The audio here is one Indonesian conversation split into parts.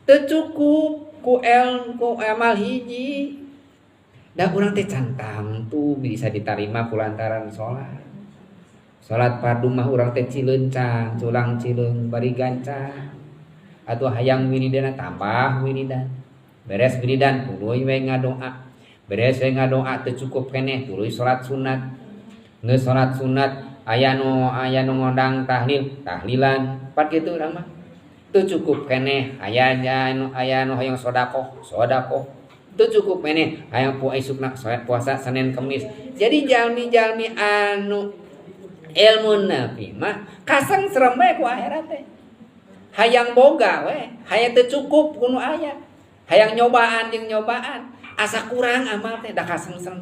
teu cukup ku amal hiji. Da urang teh cantang tuh bisa diterima kulantaran salat fardu mah urang teh cileuncang culang cileung bari gancang atuh hayang wiridan tambah wiridan beres wiridan tuluy we ngadoa beres we ngadoa teu cukup keneh tuluy salat sunat geus salat sunat aya nu ngondang tahlilan pat kitu urang mah teu cukup keneh aya nu hayang sedekah teu cukup meneh hayang isukna puasa Senin Kemis. Jadi jalmi-jalmi anu ilmuna fi mah kasengsrem we ku akhirat teh. Hayang boga we, hayang teu cukup kudu aya. Hayang nyobaan jeung nyobaan, asa kurang amal teh da kasengsrem.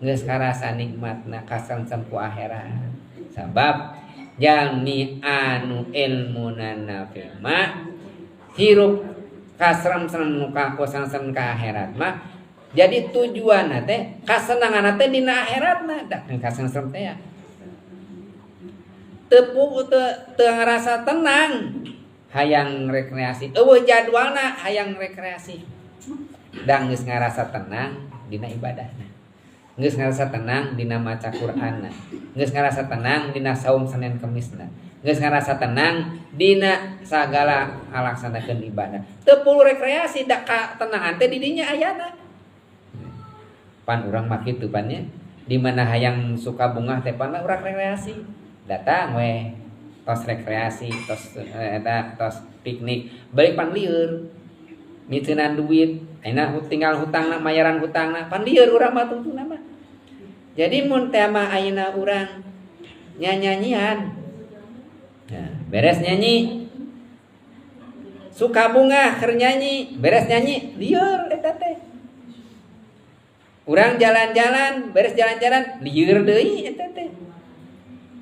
Geus karasa nikmatna kasengsrem ku akhirat. Sabab jalmi anu ilmuna nafi mah hirup kasrem-serem muka kosan-serem ka akhirat mah jadi tujuan teh kasenangan teh dina akhiratna da kasrem teh ya teu ngarasa tenang hayang rekreasi eueuh jadwalna hayang rekreasi da geus ngarasa tenang dina ibadahna geus ngarasa tenang dina maca Qur'anna geus ngarasa tenang dina saum Senin Kemisna geus ngarasa tenang dina sagala ngalaksanakeun ibadah. Teu perlu rekreasi da katenangan teh di dinya ayana. Pan urang mah kitu pan nya. Di mana hayang suka bunga teh pan urang rekreasi. Datang we tos rekreasi, tos piknik, balik pan lieur. Miteunan duit, ayeuna tinggal hutangna mayaran hutangna, pan lieur urang mah tungtuna mah. Jadi mun teh mah ayeuna urang nyanyian. Nah, beres nyanyi suka bunga keur nyanyi beres nyanyi lieur eta teh urang jalan-jalan beres jalan-jalan lieur deui eta teh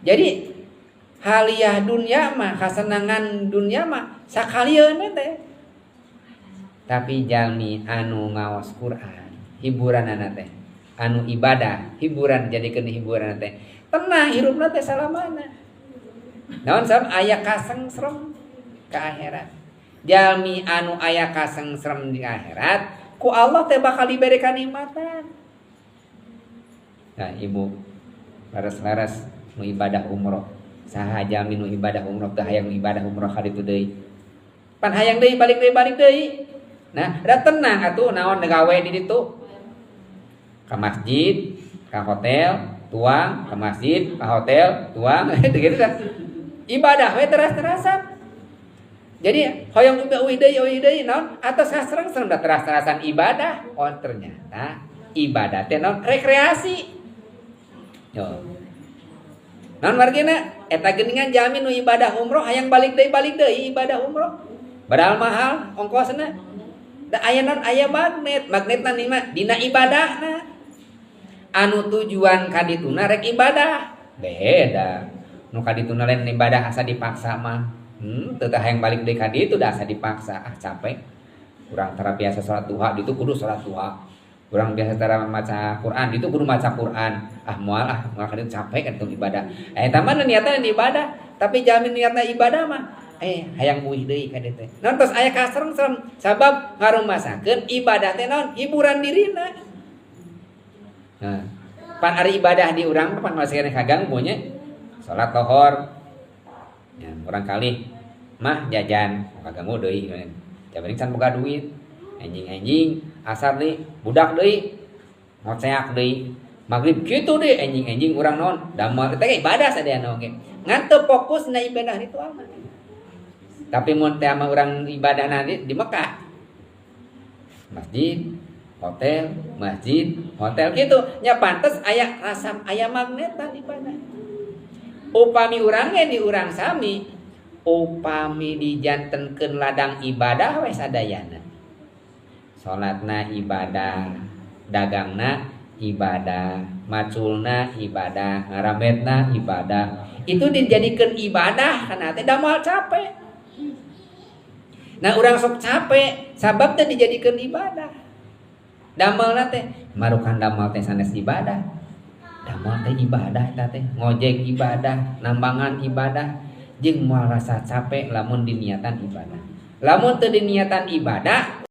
jadi haliah dunya mah kasenangan dunya mah sakalieun teh tapi jalmi anu ngaos Quran hiburanana teh anu ibadah hiburan jadikeun hiburan teh tenang hirupna teh salamana. Naon sabab aya kasengsrem ka akhirat. Jalmi anu aya kasengsrem di akhirat, ku Allah teh bakal diberikan nikmatan. Nah, ibu laras-laras nu ibadah umroh. Saha jalmi nu ibadah umroh teh hayang ibadah umroh ka ditu deui. Pan hayang deui balik deui. Nah, da tenang atuh naon gawe di ditu. Ka masjid, ka hotel, tuang, ka masjid, ka hotel, tuang, gitu kan. Ibadah we teras-terasan. Jadi hoyong uwi deui naon atos kasreng-sereng da teras-terasan ibadah. Oh ternyata ibadah teh naon rekreasi. Yo. Naon margina eta geuningan jalmi nu ibadah umroh hayang balik deui ibadah umroh. Padahal mahal ongkosna. Da aya naon aya magnetna dina ibadahna. Anu tujuan ka dituna rek ibadah. Beda. Nu kadituna lain ibadah asa dipaksa mah. Teu tah hayang balik deui ka ditu da asa dipaksa. Capek. Urang tara biasa salat duha ditu kudu salat duha. Urang biasa tara maca Quran ditu kudu maca Quran. Moal ka ditu capek atuh ibadah. Eta mah niatna ibadah, tapi jamin niatna ibadah mah hayang muih deui ka ditu. Naon tos aya kasreng-serem sabab ngarumasakeun ibadah teh naon hiburan dirina. Nah, pan ari ibadah di urang pan masih kaganggu nya. Salat lohor ya urang kali mah jajan kaganggu deui jabaring can boga duit anjing asar deui budak deui ngoceak deui magrib kitu deui anjing urang naon damel eta ge ibadah sadayana oge ngan teu fokus na ibadah ritual mah tapi mun teh mah urang ibadahna di Mekah masjid hotel gitu nya pantes aya rasa aya magnetan ibadah. Upami urang di urang sami upami dijantenkeun ladang ibadah we sadayana. Salatna ibadah, dagangna ibadah, maculna ibadah, ngarametna ibadah. Itu dijadikeun ibadah kana teh da moal capek. Nah urang sok capek sabab teh dijadikeun ibadah. Damelna teh marukan damel teh sanes ibadah. Damal teh ibadah eta teh ngojek ibadah nambangan ibadah jeung moal rasa capek lamun diniatan ibadah Lamun teu diniatan ibadah